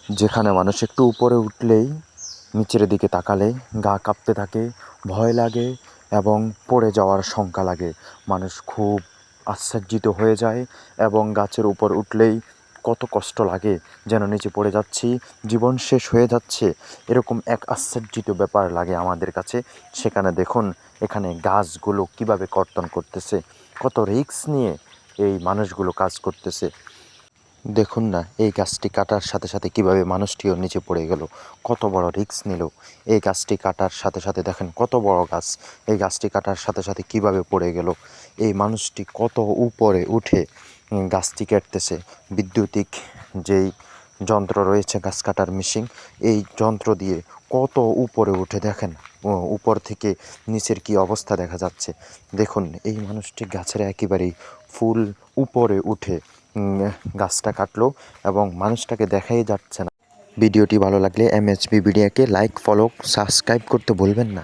যেখানে মানুষ একটু উপরে উঠলেই নিচের দিকে তাকালে গা কাঁপতে থাকে, ভয় লাগে এবং পড়ে যাওয়ার শঙ্কা লাগে। মানুষ খুব আশ্চর্যিত হয়ে যায় এবং গাছের উপর উঠলেই কত কষ্ট লাগে, যেন নিচে পড়ে যাচ্ছি, জীবন শেষ হয়ে যাচ্ছে, এরকম এক আশ্চর্যিত ব্যাপার লাগে আমাদের কাছে। সেখানে দেখুন এখানে গাছগুলো কিভাবে কর্তন করতেছে, কত রিস্ক নিয়ে এই মানুষগুলো কাজ করতেছে। দেখুন না এই গাছটি কাটার সাথে সাথে কিভাবে মানুষটিও নিচে পড়ে গেল, কত বড় রিস্ক নিল। এই গাছটি কাটার সাথে সাথে দেখেন কত বড় গাছ, এই গাছটি কাটার সাথে সাথে কিভাবে পড়ে গেল। এই মানুষটি কত উপরে উঠে গাছটি কাটতেছে। বৈদ্যুতিক যেই যন্ত্র রয়েছে গাছ কাটার মেশিন, এই যন্ত্র দিয়ে কত উপরে উঠে দেখেন উপর থেকে নিচের কি অবস্থা দেখা যাচ্ছে। দেখুন এই মানুষটি গাছের একেবারেই ফুল উপরে উঠে গাছটা কাটলো এবং মানুষটাকে দেখাই যাচ্ছে না। ভিডিওটি ভালো লাগলে এমএসবি মিডিয়াকে লাইক, ফলো, সাবস্ক্রাইব করতে ভুলবেন না।